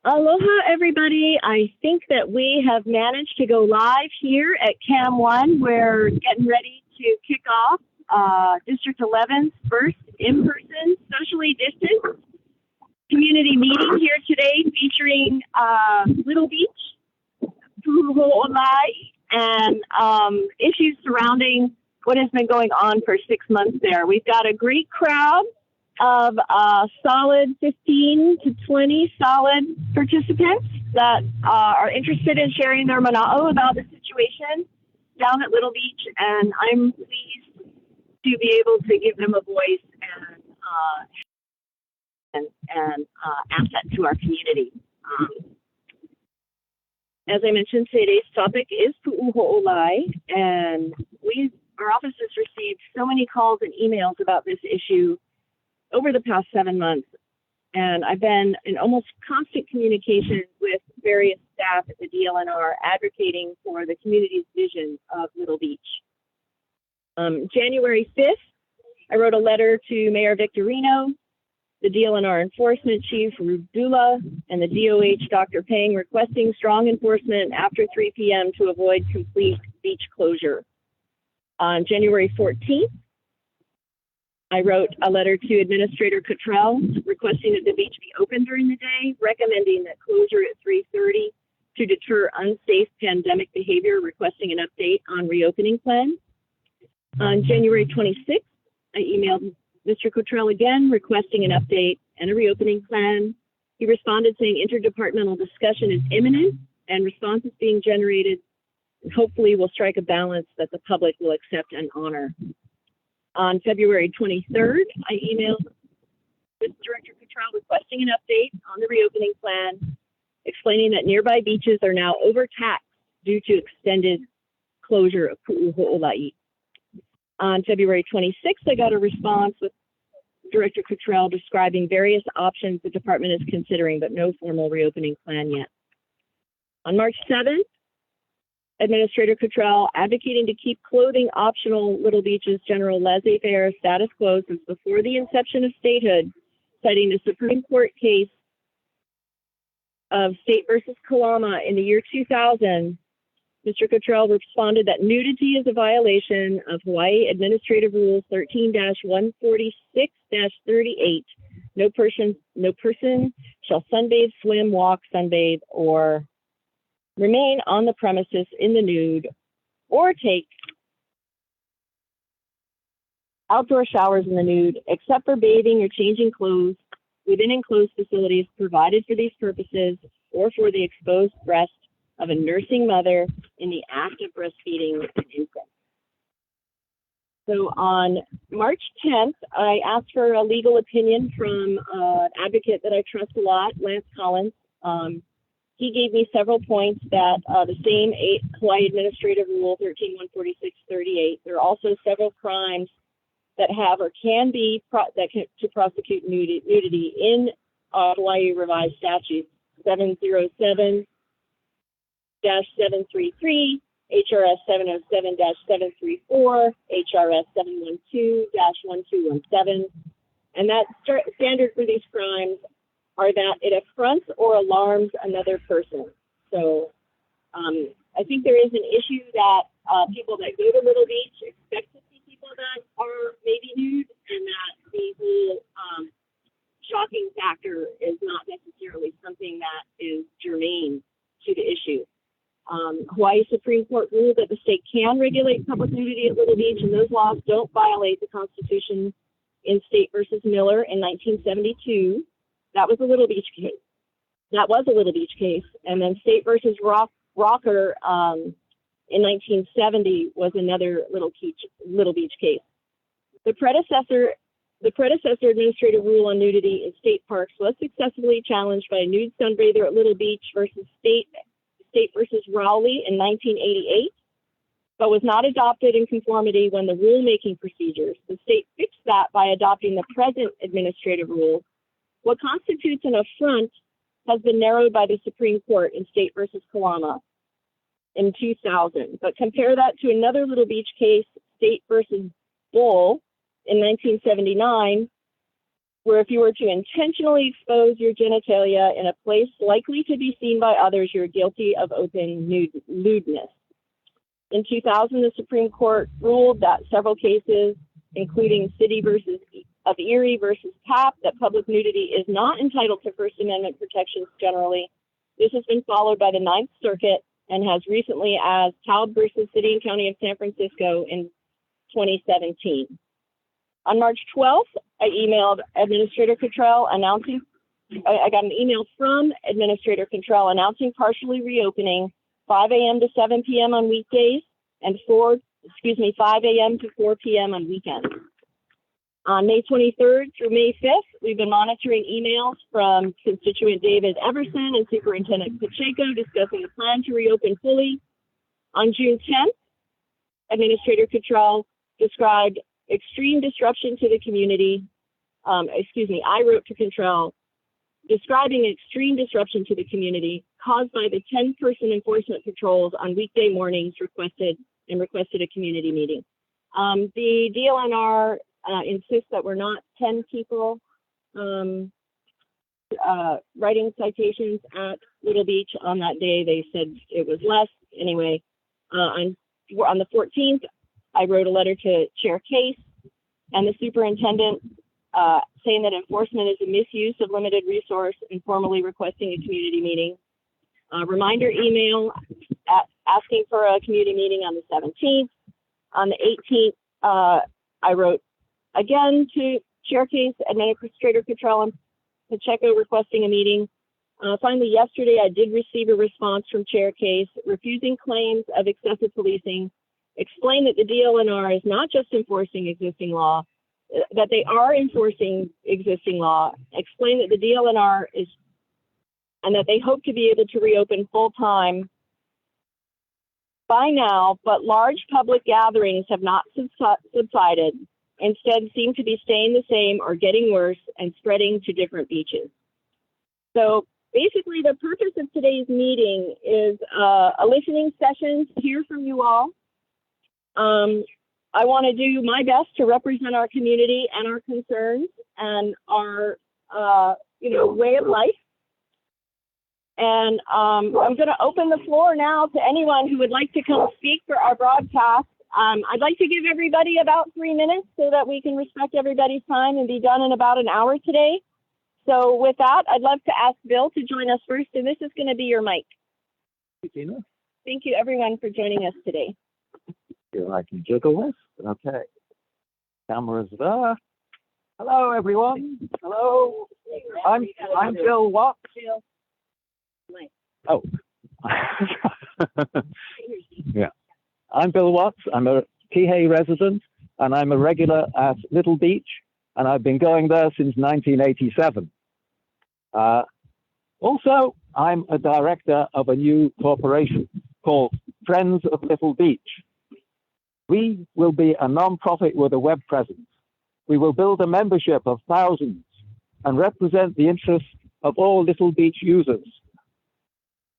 Aloha, everybody. I think that we have managed to go live here at Cam 1. We're getting ready to kick off District 11's first in-person, socially distanced community meeting here today featuring Little Beach, Puʻu, Ōlaʻi, and issues surrounding what has been going on for 6 months there. We've got a great crowd of solid 15 to 20 solid participants that are interested in sharing their mana'o about the situation down at Little Beach, and I'm pleased to be able to give them a voice and asset to our community. As I mentioned, today's topic is Puʻu Ōlaʻi, and our office has received so many calls and emails about this issue over the past 7 months, and I've been in almost constant communication with various staff at the DLNR advocating for the community's vision of Little Beach. January 5th, I wrote a letter to Mayor Victorino, the DLNR Enforcement Chief Rudula, and the DOH Dr. Peng requesting strong enforcement after 3 p.m. to avoid complete beach closure. On January 14th, I wrote a letter to Administrator Cottrell requesting that the beach be open during the day, recommending that closure at 3:30 to deter unsafe pandemic behavior, requesting an update on reopening plan. On January 26th, I emailed Mr. Cottrell again, requesting an update and a reopening plan. He responded saying interdepartmental discussion is imminent and response is being generated, and hopefully will strike a balance that the public will accept and honor. On February 23rd, I emailed with Director Cottrell requesting an update on the reopening plan, explaining that nearby beaches are now overtaxed due to extended closure of Puʻu Ōlaʻi. On February 26th, I got a response with Director Cottrell describing various options the department is considering, but no formal reopening plan yet. On March 7th, Administrator Cottrell advocating to keep clothing optional Little Beach's general laissez-faire status quo since before the inception of statehood, citing the Supreme Court case of State versus Kalama in the year 2000. Mr. Cottrell responded that nudity is a violation of Hawaii Administrative Rule 13-146-38. No person shall sunbathe, swim, walk, sunbathe, or remain on the premises in the nude or take outdoor showers in the nude, except for bathing or changing clothes within enclosed facilities provided for these purposes or for the exposed breast of a nursing mother in the act of breastfeeding an infant. So on March 10th, I asked for a legal opinion from an advocate that I trust a lot, Lance Collins. He gave me several points that the same Hawaii Administrative Rule 13-146-38. There are also several crimes that have or can be to prosecute nudity in Hawaii Revised Statutes 707-733, HRS 707-734, HRS 712-1217, and that standard for these crimes are that it affronts or alarms another person. So I think there is an issue that people that go to Little Beach expect to see people that are maybe nude, and that the whole shocking factor is not necessarily something that is germane to the issue. Hawaii Supreme Court ruled that the state can regulate public nudity at Little Beach, and those laws don't violate the Constitution in State versus Miller in 1972. That was a Little Beach case. And then State versus Rocker in 1970 was another Little Beach case. The predecessor administrative rule on nudity in state parks was successfully challenged by a nude sunbather at Little Beach versus State versus Rowley in 1988, but was not adopted in conformity when the rulemaking procedures. The state fixed that by adopting the present administrative rule. What constitutes an affront has been narrowed by the Supreme Court in State versus Kalama in 2000. But compare that to another Little Beach case, State versus Bull in 1979. where if you were to intentionally expose your genitalia in a place likely to be seen by others, you're guilty of open lewdness. In 2000, the Supreme Court ruled that several cases, including City of Erie versus Tapp, that public nudity is not entitled to First Amendment protections generally. This has been followed by the Ninth Circuit and has recently as Taub versus City and County of San Francisco in 2017. On March 12th, I emailed Administrator Cottrell announcing, I got an email from Administrator Cottrell announcing partially reopening 5 a.m. to 7 p.m. on weekdays and 5 a.m. to 4 p.m. on weekends. On May 23rd through May 5th, we've been monitoring emails from constituent David Everson and Superintendent Pacheco discussing a plan to reopen fully. On June 10th, Administrator Cottrell described extreme disruption to the community. I wrote to Cottrell describing extreme disruption to the community caused by the 10-person enforcement patrols on weekday mornings requested a community meeting. The DLNR insists that we're not 10 people writing citations at Little Beach on that day. They said it was less. Anyway, on the 14th, I wrote a letter to Chair Case and the superintendent saying that enforcement is a misuse of limited resource and formally requesting a community meeting. Reminder email asking for a community meeting on the 17th. On the 18th, I wrote again to Chair Case, Administrator Cottrell, and Pacheco requesting a meeting. Finally, yesterday, I did receive a response from Chair Case refusing claims of excessive policing, explained that the DLNR is not just enforcing existing law, that they are enforcing existing law, explained that the DLNR is, and that they hope to be able to reopen full-time by now, but large public gatherings have not subsided, instead seem to be staying the same or getting worse and spreading to different beaches. So basically the purpose of today's meeting is a listening session to hear from you all. I want to do my best to represent our community and our concerns and our, way of life. And I'm going to open the floor now to anyone who would like to come speak for our broadcast. I'd like to give everybody about 3 minutes so that we can respect everybody's time and be done in about an hour today. So with that, I'd love to ask Bill to join us first, and this is going to be your mic. Thank you, Tina. Thank you, everyone, for joining us today. I can juggle this. Okay. Cameras there. Hello, everyone. Hello. I'm Bill Watts. Oh. Yeah. I'm Bill Watts. I'm a Kihei resident, and I'm a regular at Little Beach, and I've been going there since 1987. Also, I'm a director of a new corporation called Friends of Little Beach. We will be a non-profit with a web presence. We will build a membership of thousands and represent the interests of all Little Beach users.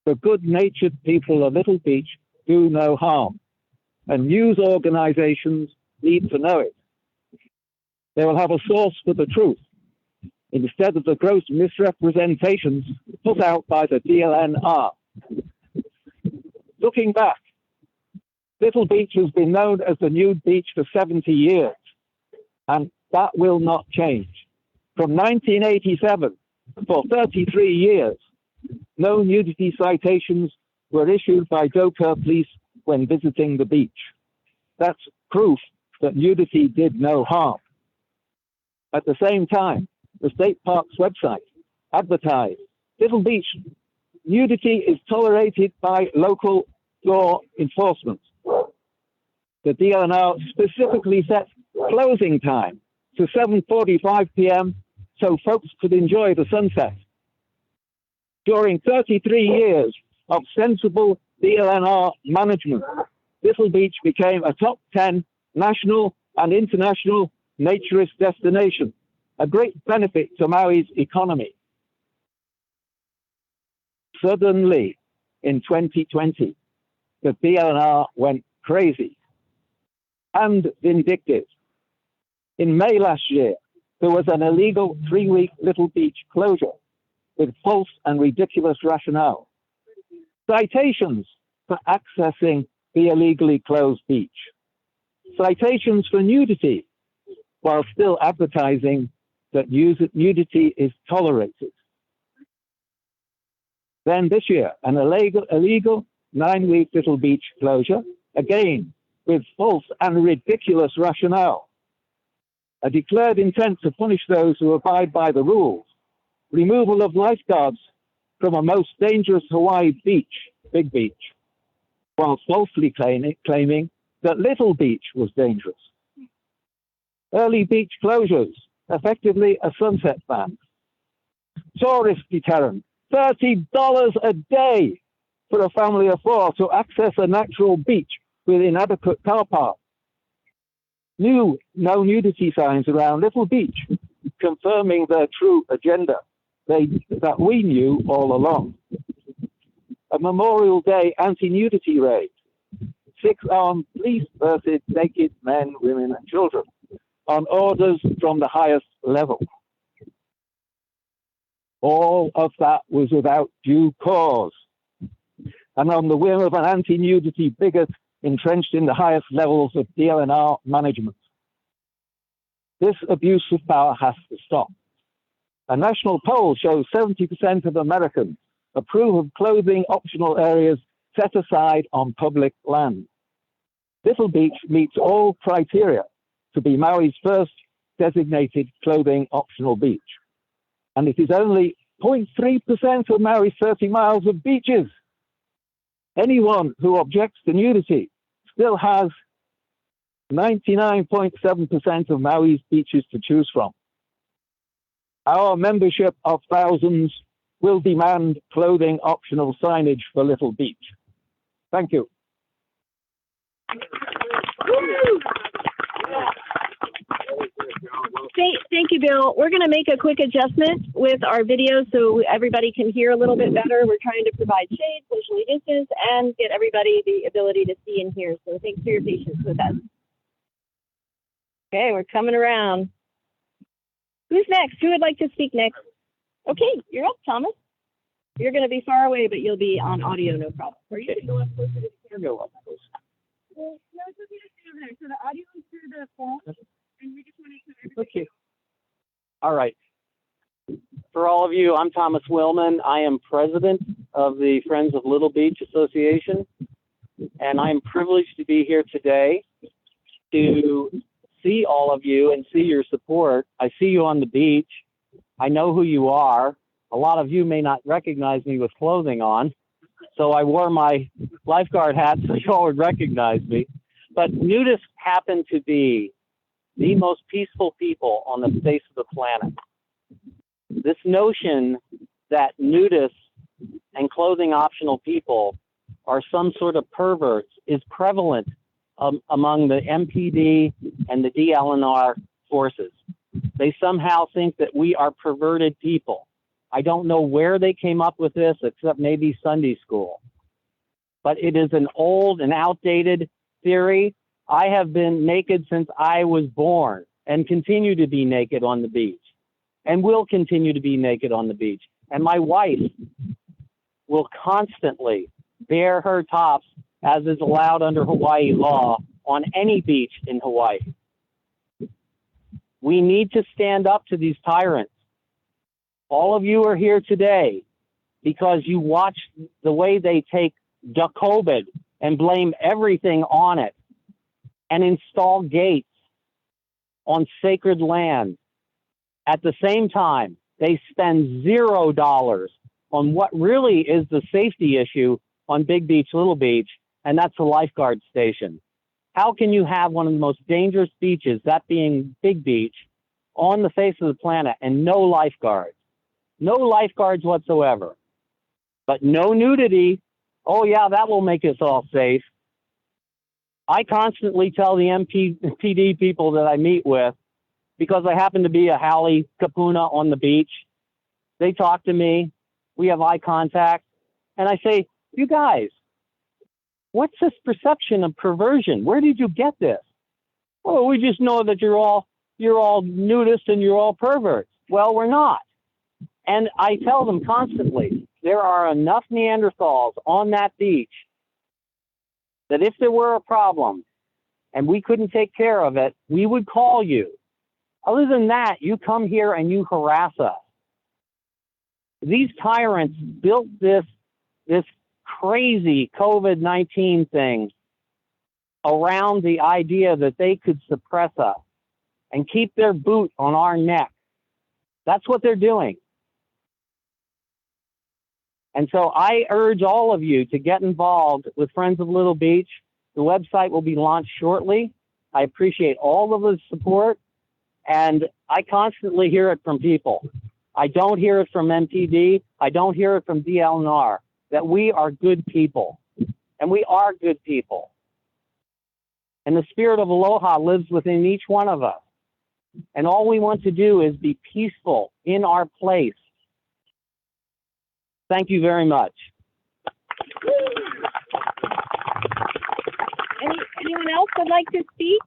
The good-natured people of Little Beach do no harm, and news organizations need to know it. They will have a source for the truth, instead of the gross misrepresentations put out by the DLNR. Looking back, Little Beach has been known as the nude beach for 70 years, and that will not change. From 1987, for 33 years, no nudity citations were issued by Doka police when visiting the beach. That's proof that nudity did no harm. At the same time, the state park's website advertised, Little Beach, nudity is tolerated by local law enforcement. The DLNR specifically set closing time to 7:45 p.m. so folks could enjoy the sunset. During 33 years of sensible DLNR management, Little Beach became a top 10 national and international naturist destination, a great benefit to Maui's economy. Suddenly, in 2020, the DLNR went crazy and vindictive. In May last year, there was an illegal 3-week Little Beach closure with false and ridiculous rationale. Citations for accessing the illegally closed beach. Citations for nudity, while still advertising that nudity is tolerated. Then this year, an illegal 9-week Little Beach closure, again with false and ridiculous rationale. A declared intent to punish those who abide by the rules. Removal of lifeguards from a most dangerous Hawaii beach, Big Beach, while falsely claiming that Little Beach was dangerous. Early beach closures, effectively a sunset ban. Tourist deterrent, $30 a day for a family of 4 to access a natural beach with inadequate car park. No nudity signs around Little Beach, confirming their true agenda that we knew all along. A Memorial Day anti-nudity raid. 6 armed police versus naked men, women, and children on orders from the highest level. All of that was without due cause and on the whim of an anti-nudity bigot entrenched in the highest levels of DLNR management. This abuse of power has to stop. A national poll shows 70% of Americans approve of clothing optional areas set aside on public land. Little Beach meets all criteria to be Maui's first designated clothing optional beach. And it is only 0.3% of Maui's 30 miles of beaches. Anyone who objects to nudity still has 99.7% of Maui's beaches to choose from. Our membership of thousands will demand clothing optional signage for Little Beach. Thank you. Thank you, Bill. We're going to make a quick adjustment with our video so everybody can hear a little bit better. We're trying to provide shade, socially distance, and get everybody the ability to see and hear. So thanks for your patience with us. Okay, we're coming around. Who's next? Who would like to speak next? Okay, you're up, Thomas. You're going to be far away, but you'll be on audio, no problem. Or you can go up closer to the camera. Go up close. Well, no, it's okay to stay over there. So the audio is through the phone, and we just want to make sure everybody. Okay. All right. For all of you, I'm Thomas Willman. I am president of the Friends of Little Beach Association, and I'm privileged to be here today to see all of you and see your support. I see you on the beach. I know who you are. A lot of you may not recognize me with clothing on, so I wore my lifeguard hat so you all would recognize me. But nudists happen to be the most peaceful people on the face of the planet. This notion that nudists and clothing optional people are some sort of perverts is prevalent among the MPD and the DLNR forces. They somehow think that we are perverted people. I don't know where they came up with this, except maybe Sunday school. But it is an old and outdated theory. I have been naked since I was born and continue to be naked on the beach and will continue to be naked on the beach. And my wife will constantly bare her tops, as is allowed under Hawaii law, on any beach in Hawaii. We need to stand up to these tyrants. All of you are here today because you watch the way they take COVID and blame everything on it and install gates on sacred land. At the same time, they spend $0 on what really is the safety issue on Big Beach, Little Beach, and that's the lifeguard station. How can you have one of the most dangerous beaches, that being Big Beach, on the face of the planet and no lifeguards? No lifeguards whatsoever. But no nudity. Oh yeah, that will make us all safe. I constantly tell the MPD people that I meet with, because I happen to be a haole kapuna on the beach, they talk to me, we have eye contact, and I say, you guys, what's this perception of perversion? Where did you get this? Oh, we just know that you're all you're all nudists and you're all perverts. Well, we're not. And I tell them constantly, there are enough Neanderthals on that beach that if there were a problem and we couldn't take care of it, we would call you. Other than that, you come here and you harass us. These tyrants built this crazy COVID-19 thing around the idea that they could suppress us and keep their boot on our neck. That's what they're doing. And so I urge all of you to get involved with Friends of Little Beach. The website will be launched shortly. I appreciate all of the support, and I constantly hear it from people. I don't hear it from MTD. I don't hear it from DLNR, that we are good people, and we are good people. And the spirit of aloha lives within each one of us. And all we want to do is be peaceful in our place. Thank you very much. Anyone else would like to speak?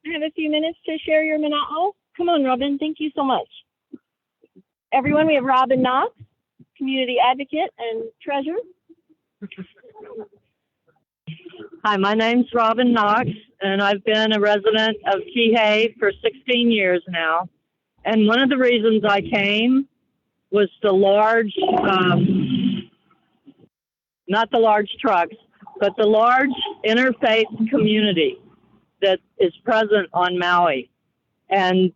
I have a few minutes to share your mana'o. Come on, Robin. Thank you so much. Everyone, we have Robin Knox, community advocate and treasurer. Hi, my name's Robin Knox, and I've been a resident of Kihei for 16 years now. And one of the reasons I came was the large, not the large trucks, but the large interfaith community that is present on Maui, and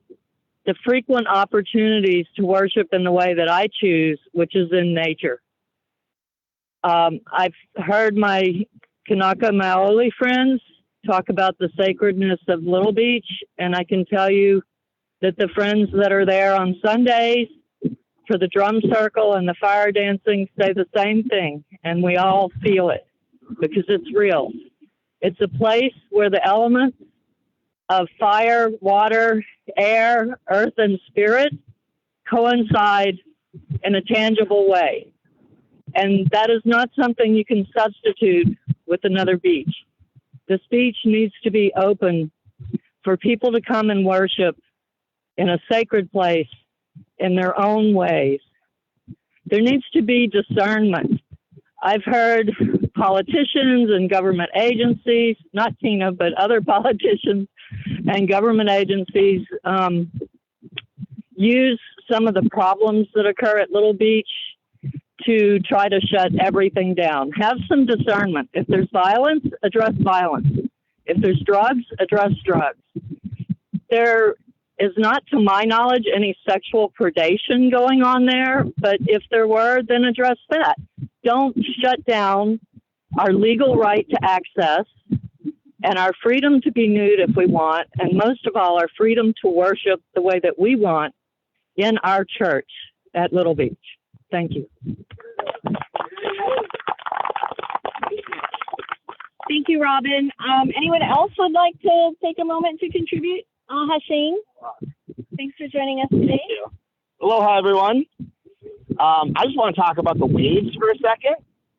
the frequent opportunities to worship in the way that I choose, which is in nature. I've heard my Kanaka Maoli friends talk about the sacredness of Little Beach, and I can tell you that the friends that are there on Sundays for the drum circle and the fire dancing say the same thing, and we all feel it because it's real. It's a place where the elements of fire, water, air, earth, and spirit coincide in a tangible way. And that is not something you can substitute with another beach. This beach needs to be open for people to come and worship in a sacred place in their own ways. There needs to be discernment. I've heard politicians and government agencies, not Tina, but other politicians and government agencies use some of the problems that occur at Little Beach to try to shut everything down. Have some discernment. If there's violence, address violence. If there's drugs, address drugs. There is not, to my knowledge, any sexual predation going on there, but if there were, then address that. Don't shut down our legal right to access and our freedom to be nude if we want, and most of all, our freedom to worship the way that we want in our church at Little Beach. Thank you. Thank you, Robin. Anyone else would like to take a moment to contribute? Hashane, thanks for joining us today. Aloha, everyone. I just want to talk about the waves for a second.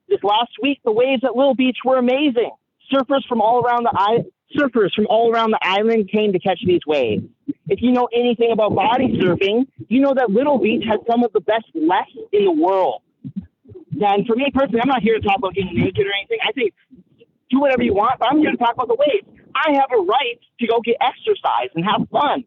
This last week, the waves at Little Beach were amazing. Surfers from all around the island came to catch these waves. If you know anything about body surfing, you know that Little Beach has some of the best lefts in the world. And for me personally, I'm not here to talk about getting naked or anything. I think do whatever you want, but I'm here to talk about the waves. I have a right to go get exercise and have fun.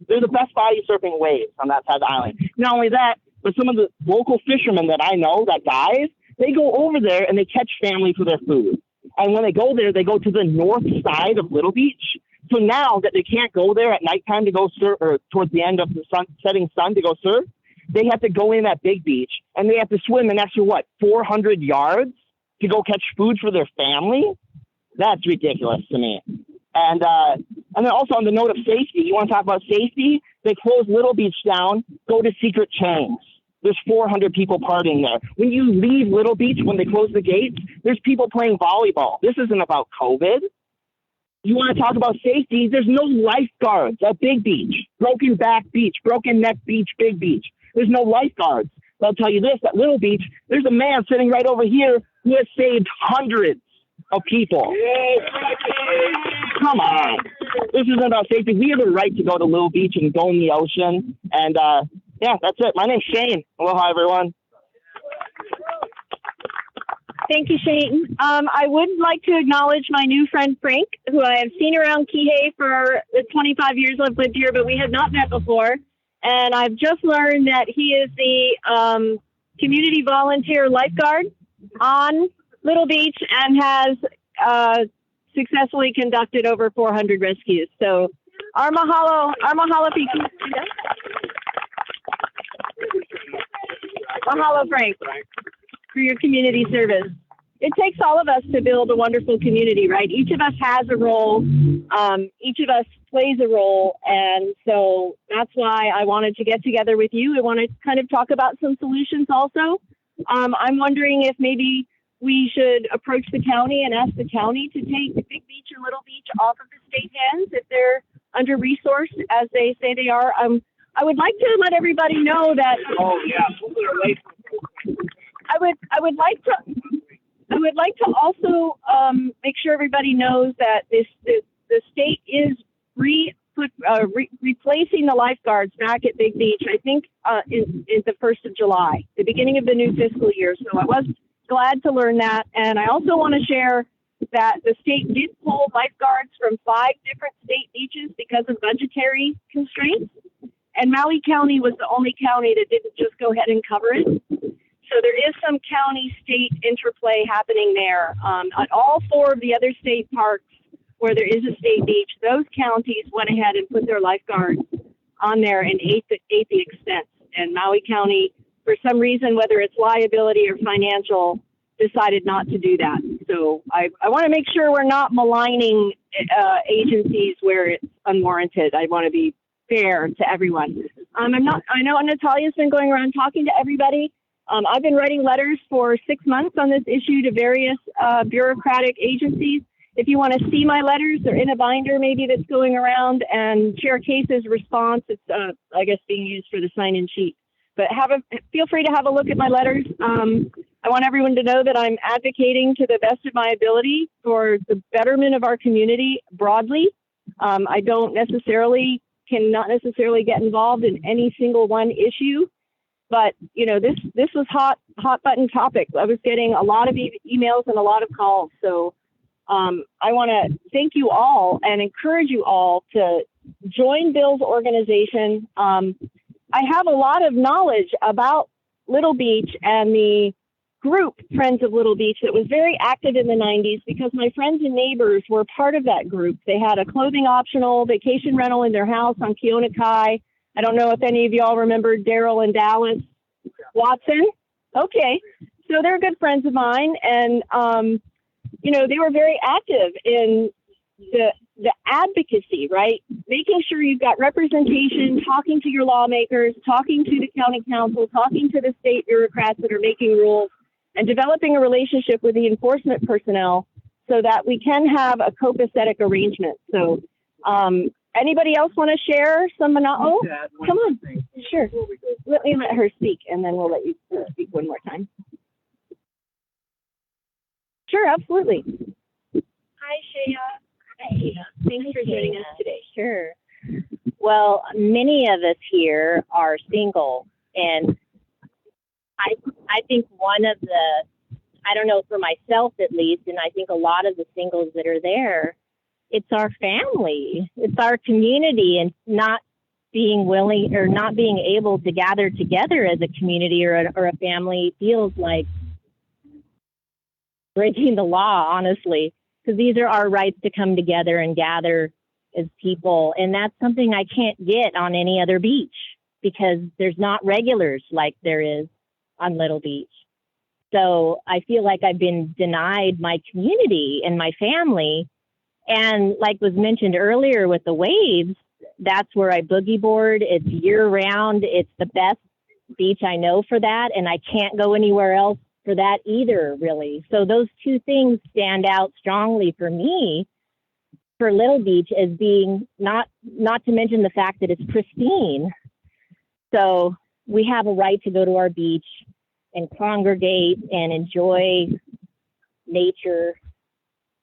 They're the best body surfing waves on that side of the island. Not only that, but some of the local fishermen that I know, that guys, they go over there and they catch family for their food. And when they go there, they go to the north side of Little Beach. So now that they can't go there at nighttime to go surf, or towards the end of the setting sun to go surf, they have to go in that big beach and they have to swim an extra, 400 yards to go catch food for their family? That's ridiculous to me. And then also on the note of safety, you want to talk about safety? They close Little Beach down, go to Secret Chains. There's 400 people partying there. When you leave Little Beach, when they close the gates, there's people playing volleyball. This isn't about COVID. You want to talk about safety? There's no lifeguards at Big Beach, Broken Back Beach, Broken Neck Beach, Big Beach. There's no lifeguards. But I'll tell you this, at Little Beach, there's a man sitting right over here who has saved hundreds of people. Come on. This isn't about safety. We have the right to go to Little Beach and go in the ocean. And yeah, that's it. My name's Shane. Aloha, everyone. Thank you, Shane. I would like to acknowledge my new friend, Frank, who I have seen around Kihei for the 25 years I've lived here, but we have not met before. And I've just learned that he is the community volunteer lifeguard on Little Beach and has successfully conducted over 400 rescues. So our mahalo, Piki. Mahalo, Frank, for your community service. It takes all of us to build a wonderful community, right? Each of us has a role. Each of us plays a role. And so that's why I wanted to get together with you. I want to kind of talk about some solutions also. I'm wondering if maybe we should approach the county and ask the county to take Big Beach and Little Beach off of the state hands if they're under-resourced as they say they are. I would like to let everybody know that. Oh yeah. I would like to also make sure everybody knows that the state is replacing the lifeguards back at Big Beach. I think in the 1st of July, the beginning of the new fiscal year. So I was glad to learn that, and I also want to share that the state did pull lifeguards from 5 different state beaches because of budgetary constraints, and Maui County was the only county that didn't just go ahead and cover it. So there is some county-state interplay happening there. At all 4 of the other state parks where there is a state beach, those counties went ahead and put their lifeguards on there and ate the expense. And Maui County, for some reason, whether it's liability or financial, decided not to do that. So I want to make sure we're not maligning agencies where it's unwarranted. I want to be fair to everyone. I know Natalia's been going around talking to everybody. I've been writing letters for 6 months on this issue to various bureaucratic agencies. If you want to see my letters, they're in a binder maybe that's going around, and Chair Case's response, it's, I guess, being used for the sign-in sheet. But feel free to have a look at my letters. I want everyone to know that I'm advocating to the best of my ability for the betterment of our community broadly. I cannot necessarily get involved in any single one issue. But, you know, this was hot button topic. I was getting a lot of emails and a lot of calls. So I want to thank you all and encourage you all to join Bill's organization. I have a lot of knowledge about Little Beach and the group Friends of Little Beach that was very active in the 90s because my friends and neighbors were part of that group. They had a clothing optional vacation rental in their house on Keona Kai. I don't know if any of y'all remember Daryl and Dallas Watson. Okay, so they're good friends of mine, and you know, they were very active in the advocacy, right? Making sure you've got representation, talking to your lawmakers, talking to the county council, talking to the state bureaucrats that are making rules, and developing a relationship with the enforcement personnel so that we can have a copacetic arrangement. So anybody else want to share some mana'o? Come on. Sure. Let her speak, and then we'll let you speak one more time. Sure, absolutely. Hi, Shea. Hi. Thanks for joining us today. Sure. Well, many of us here are single, and I think one of the, I don't know, for myself at least, and I think a lot of the singles that are there, it's our family, it's our community, and not being willing or not being able to gather together as a community or a family feels like breaking the law, honestly, because these are our rights to come together and gather as people. And that's something I can't get on any other beach because there's not regulars like there is on Little Beach. So I feel like I've been denied my community and my family. And like was mentioned earlier with the waves, that's where I boogie board. It's year round. It's the best beach I know for that. And I can't go anywhere else for that either, really. So those two things stand out strongly for me for Little Beach as being not to mention the fact that it's pristine. So we have a right to go to our beach and congregate and enjoy nature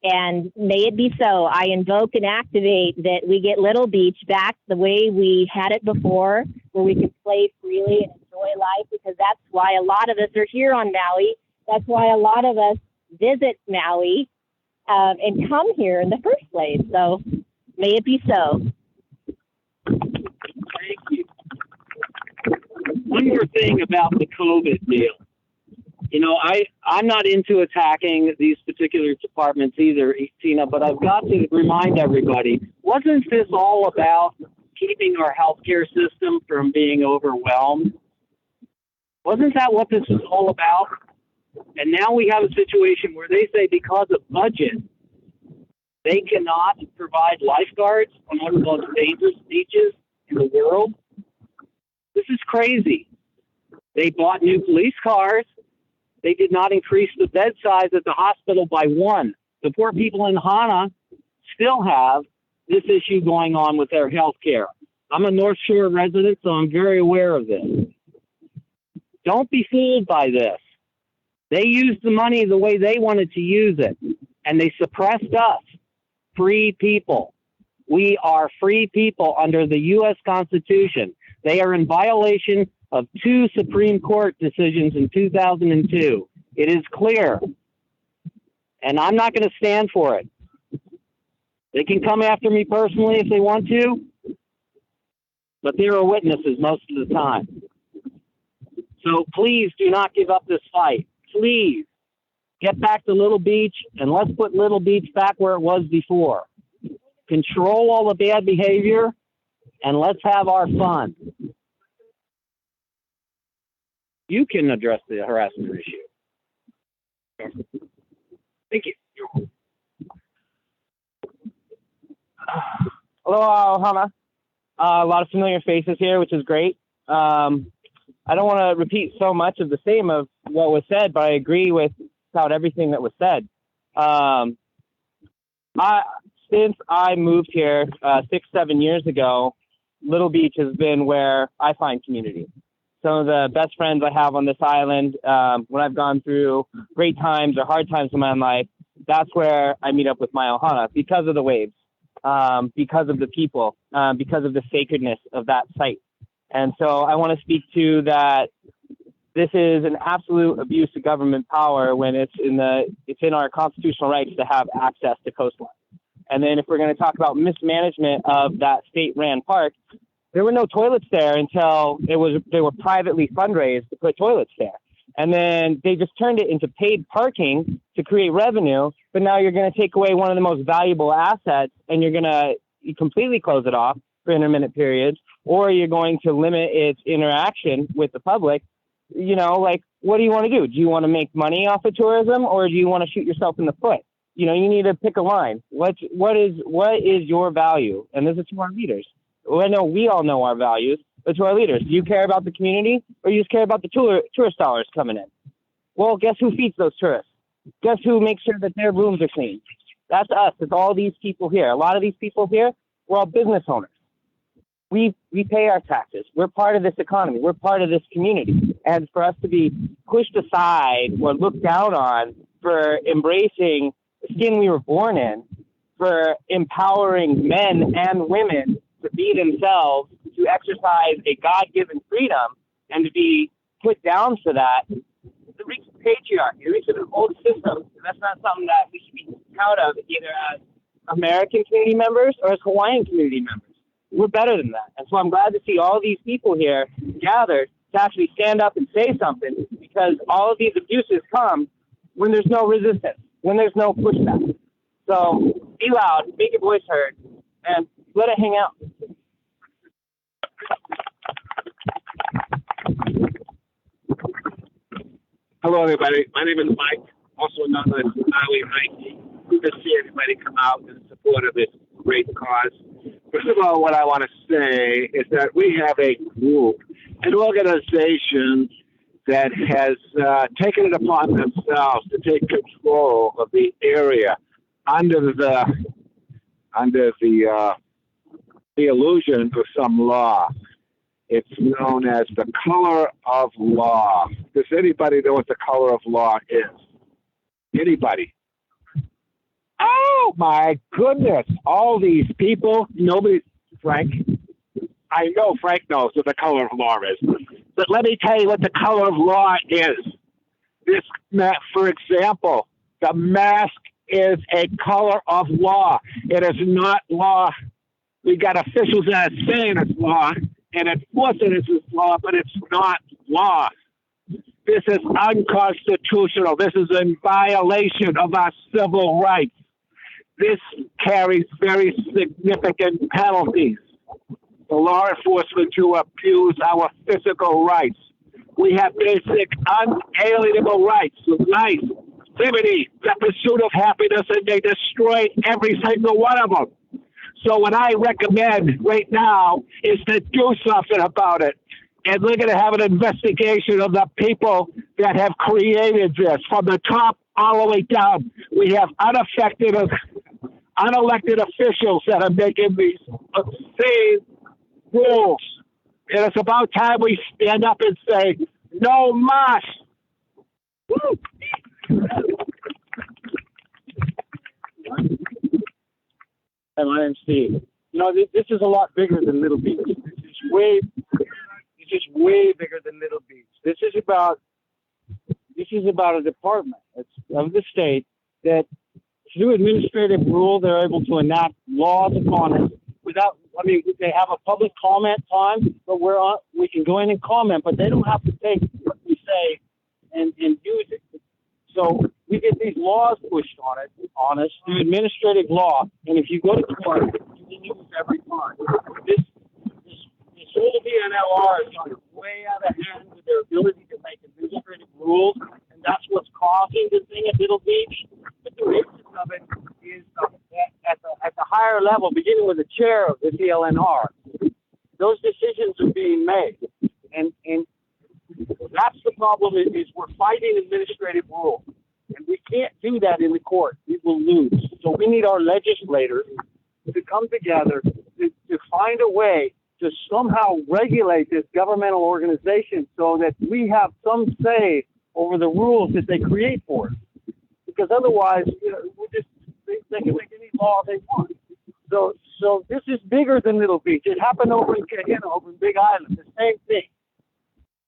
And may it be so. I invoke and activate that we get Little Beach back the way we had it before, where we could play freely and enjoy life, because that's why a lot of us are here on Maui. That's why a lot of us visit Maui and come here in the first place. So may it be so. Thank you. One more thing about the COVID deal. You know, I'm not into attacking these particular departments either, Tina, but I've got to remind everybody, wasn't this all about keeping our healthcare system from being overwhelmed? Wasn't that what this was all about? And now we have a situation where they say because of budget, they cannot provide lifeguards on one of the most dangerous beaches in the world. This is crazy. They bought new police cars. They did not increase the bed size at the hospital by 1. The poor people in Hana still have this issue going on with their health care. I'm a North Shore resident, so I'm very aware of this. Don't be fooled by this. They used the money the way they wanted to use it, and they suppressed us, free people. We are free people under the U.S. Constitution. They are in violation of 2 Supreme Court decisions in 2002. It is clear. And I'm not going to stand for it. They can come after me personally if they want to, but there are witnesses most of the time. So please do not give up this fight. Please get back to Little Beach, and let's put Little Beach back where it was before. Control all the bad behavior, and let's have our fun. You can address the harassment issue. Thank you. Hello, Hana. A lot of familiar faces here, which is great. I don't want to repeat so much of the same of what was said, but I agree with about everything that was said. Since I moved here 6-7 years ago, Little Beach has been where I find community. Some of the best friends I have on this island, when I've gone through great times or hard times in my life, that's where I meet up with my ohana, because of the waves, because of the people, because of the sacredness of that site. And so I want to speak to that. This is an absolute abuse of government power when it's in our constitutional rights to have access to coastline. And then if we're going to talk about mismanagement of that state-ran park, there were no toilets there until they were privately fundraised to put toilets there. And then they just turned it into paid parking to create revenue. But now you're going to take away one of the most valuable assets, and you're going to completely close it off for intermittent periods, or you're going to limit its interaction with the public. You know, like, what do you want to do? Do you want to make money off of tourism, or do you want to shoot yourself in the foot? You know, you need to pick a line. What is your value? And this is to our leaders. Well, I know we all know our values, but to our leaders, do you care about the community, or you just care about the tourist dollars coming in? Well, guess who feeds those tourists? Guess who makes sure that their rooms are clean? That's us. It's all these people here. A lot of these people here, we're all business owners. We pay our taxes. We're part of this economy. We're part of this community. And for us to be pushed aside or looked down on for embracing the skin we were born in, for empowering men and women to be themselves, to exercise a God-given freedom, and to be put down for that, it reaches patriarchy. It reaches an old system. And that's not something that we should be proud of, either as American community members or as Hawaiian community members. We're better than that. And so I'm glad to see all these people here gathered to actually stand up and say something, because all of these abuses come when there's no resistance, when there's no pushback. So be loud, make your voice heard, and let it hang out. Hello, everybody. My name is Mike, also known as Maui Nike. Good to see everybody come out in support of this great cause. First of all, what I want to say is that we have a group, an organization that has taken it upon themselves to take control of the area under the illusion of some law. It's known as the color of law. Does anybody know what the color of law is? Anybody? Oh my goodness! All these people, nobody, Frank. I know Frank knows what the color of law is, but let me tell you what the color of law is. This, for example, the mask is a color of law. It is not law. We got officials that are saying it's law and enforcing it's law, but it's not law. This is unconstitutional. This is in violation of our civil rights. This carries very significant penalties. The law enforcement to abuse our physical rights. We have basic unalienable rights, life, liberty, the pursuit of happiness, and they destroy every single one of them. So what I recommend right now is to do something about it. And we're going to have an investigation of the people that have created this from the top all the way down. We have unelected officials that are making these insane rules. And it's about time we stand up and say, no mas. Hi, my name's Steve. You know, this is a lot bigger than Little Beach. This is way bigger than Little Beach. This is about a department of the state that, through administrative rule, they're able to enact laws upon us without. I mean, they have a public comment time, but we can go in and comment, but they don't have to take what we say and use it. So we get these laws pushed on us through administrative law, and if you go to court, you can use every time. This whole DNLR has gone way out of hand with their ability to make administrative rules, and that's what's causing the thing at Little Beach. But the basis of it is at the higher level, beginning with the chair of the DLNR, those decisions are being made, and that's the problem. Is we're fighting administrative rules, and we can't do that in the court. We will lose. So we need our legislators to come together to find a way to somehow regulate this governmental organization so that we have some say over the rules that they create for us. Because otherwise, they can make any law they want. So this is bigger than Little Beach. It happened over in Big Island. The same thing.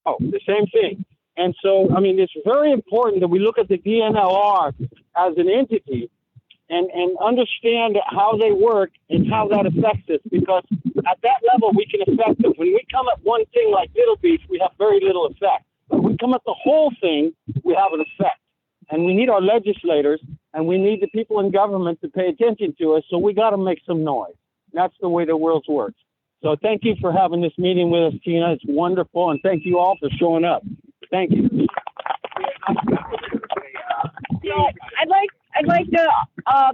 The same thing. And so, I mean, it's very important that we look at the DNLR as an entity and understand how they work and how that affects us, because at that level we can affect them. When we come at one thing like Little Beach, we have very little effect. But when we come at the whole thing, we have an effect. And we need our legislators, and we need the people in government to pay attention to us, so we got to make some noise. That's the way the world works. So thank you for having this meeting with us, Tina. It's wonderful, and thank you all for showing up. Thank you. I'd like the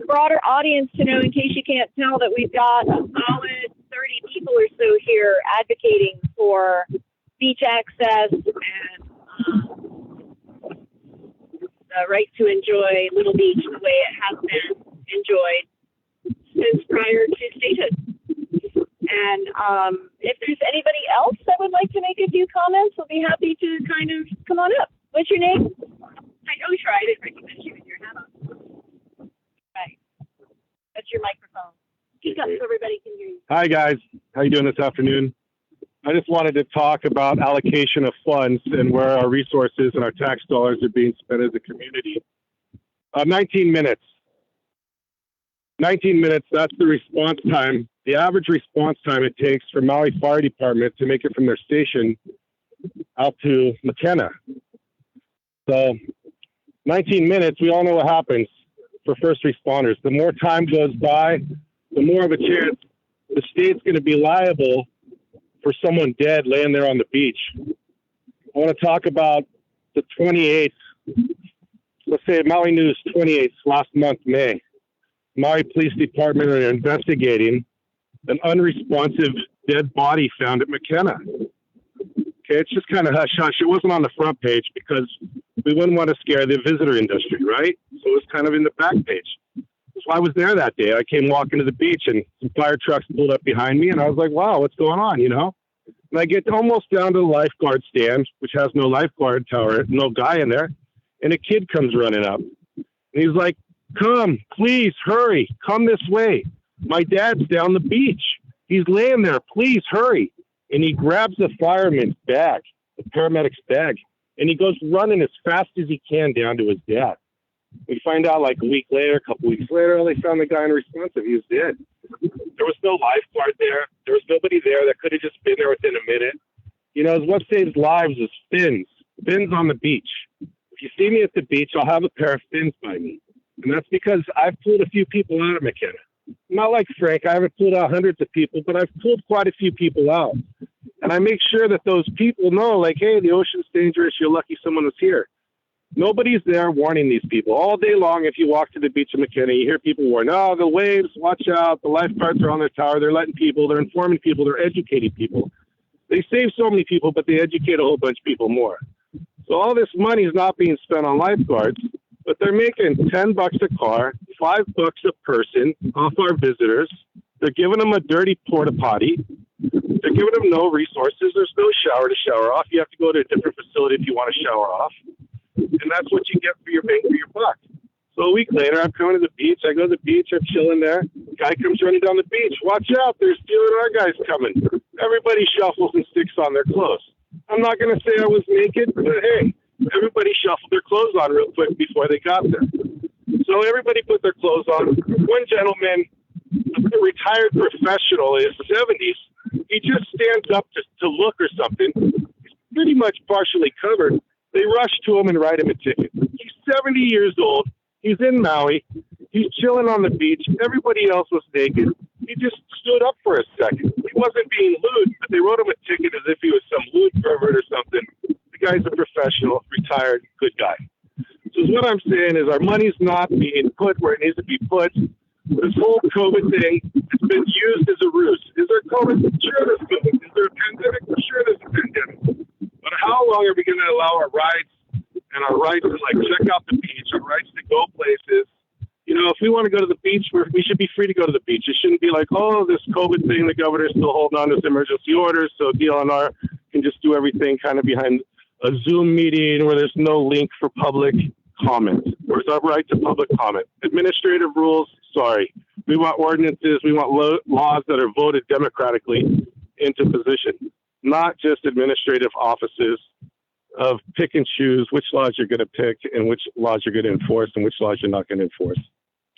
broader audience to know, in case you can't tell, that we've got a solid 30 people or so here advocating for beach access and the right to enjoy Little Beach the way it has been enjoyed since prior to statehood. And if there's anybody else that would like to make a few comments, we'll be happy to kind of come on up. What's your name? I didn't recognize you with your hat on. Right. That's your microphone. Speak up so everybody can hear you. Hi, guys. How you doing this afternoon? I just wanted to talk about allocation of funds and where our resources and our tax dollars are being spent as a community. 19 minutes. 19 minutes, that's the response time. The average response time it takes for Maui Fire Department to make it from their station out to McKenna. So 19 minutes, we all know what happens for first responders. The more time goes by, the more of a chance the state's going to be liable for someone dead laying there on the beach. I want to talk about the 28th, let's say Maui News 28th, last month, May. Maui Police Department are investigating an unresponsive dead body found at McKenna. Okay, it's just kind of hush-hush. It wasn't on the front page because we wouldn't want to scare the visitor industry, right? So it was kind of in the back page. So I was there that day. I came walking to the beach and some fire trucks pulled up behind me and I was like, wow, what's going on, you know? And I get almost down to the lifeguard stand, which has no lifeguard tower, no guy in there, and a kid comes running up. And he's like, come, please, hurry, come this way. My dad's down the beach. He's laying there, please hurry. And he grabs the fireman's bag, the paramedic's bag, and he goes running as fast as he can down to his dad. We find out like a week later, a couple weeks later, they found the guy unresponsive. He was dead. There was no lifeguard there. There was nobody there that could have just been there within a minute. You know, what saves lives is fins on the beach. If you see me at the beach, I'll have a pair of fins by me. And that's because I've pulled a few people out of McKenna. Not like Frank, I haven't pulled out hundreds of people, but I've pulled quite a few people out. And I make sure that those people know, like, hey, the ocean's dangerous. You're lucky someone was here. Nobody's there warning these people. All day long, if you walk to the beach of McKenna, you hear people warn, oh, the waves, watch out. The lifeguards are on their tower. They're letting people, they're informing people, they're educating people. They save so many people, but they educate a whole bunch of people more. So all this money is not being spent on lifeguards, but they're making $10 a car, $5 a person off our visitors. They're giving them a dirty porta potty. They're giving them no resources. There's no shower to shower off. You have to go to a different facility if you want to shower off. And that's what you get for your bang for your buck. So a week later, I'm coming to the beach. I go to the beach. I'm chilling there. The guy comes running down the beach. Watch out. They're stealing our guys coming. Everybody shuffles and sticks on their clothes. I'm not going to say I was naked, but hey, everybody shuffled their clothes on real quick before they got there. So everybody put their clothes on. One gentleman, a retired professional in his 70s, he just stands up to look or something. He's pretty much partially covered. They rush to him and write him a ticket. He's 70 years old. He's in Maui. He's chilling on the beach. Everybody else was naked. He just stood up for a second. He wasn't being lewd, but they wrote him a ticket as if he was some lewd pervert or something. The guy's a professional, retired, good guy. So what I'm saying is our money's not being put where it needs to be put. This whole COVID thing has been used as a ruse. Is there COVID? Sure there's COVID. Is there a pandemic? Sure there's a pandemic. But how long are we going to allow our rights and our rights to like check out the beach, our rights to go places? You know, if we want to go to the beach, we should be free to go to the beach. It shouldn't be like, oh, this COVID thing, the governor's still holding on to his emergency orders, so DLNR can just do everything kind of behind a Zoom meeting where there's no link for public comment. Where's our right to public comment? Administrative rules, sorry. We want ordinances, we want laws that are voted democratically into position, not just administrative offices of pick and choose which laws you're going to pick and which laws you're going to enforce and which laws you're not going to enforce.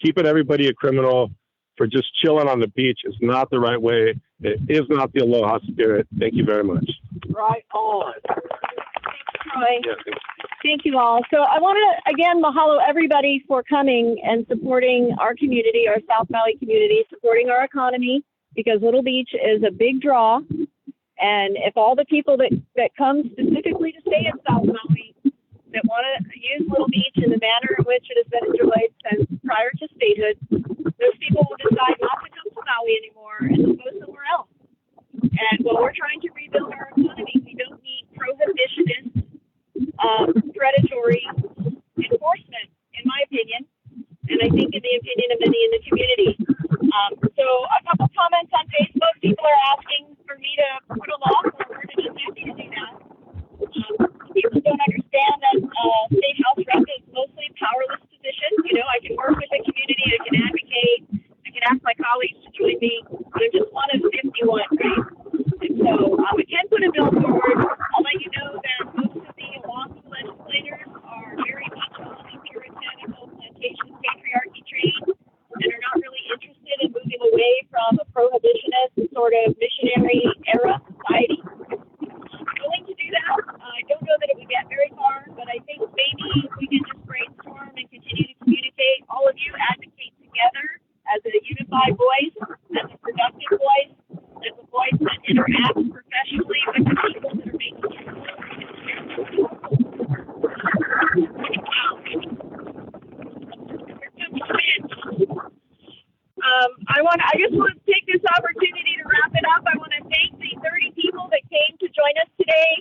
Keeping everybody a criminal for just chilling on the beach is not the right way. It is not the aloha spirit. Thank you very much. Right on. Thanks, Troy. Yeah, Thank you all. So I want to, again, mahalo everybody for coming and supporting our community, our South Maui community, supporting our economy, because Little Beach is a big draw. And if all the people that come specifically to stay in South Maui that want to use Little Beach in the manner in which it has been enjoyed since prior to statehood, those people will decide not to come to Maui anymore and they'll go somewhere else. And while we're trying to rebuild our economy, we don't need prohibitionist, predatory enforcement, in my opinion, and I think in the opinion of many in the community. So a couple comments on Facebook. People are asking for me to put a law forward, and I'm happy to do that. People don't understand that state house rep is mostly a powerless position. You know, I can work with the community, I can advocate, I can ask my colleagues to join me, but I'm just one of 51, right? And so I can put a bill forward. I'll let you know that most of the Oahu legislators are very much on the puritanical plantation patriarchy train and are not really interested in moving away from a prohibitionist sort of missionary era society. I'm willing to do that. I don't know that it would get very far, but I think maybe we can just brainstorm and continue to communicate. All of you advocate together as a unified voice, as a productive voice, as a voice that interacts professionally with the people that are making choices. I just want to take this opportunity to wrap it up. I want to thank the 30 people that came to join us today.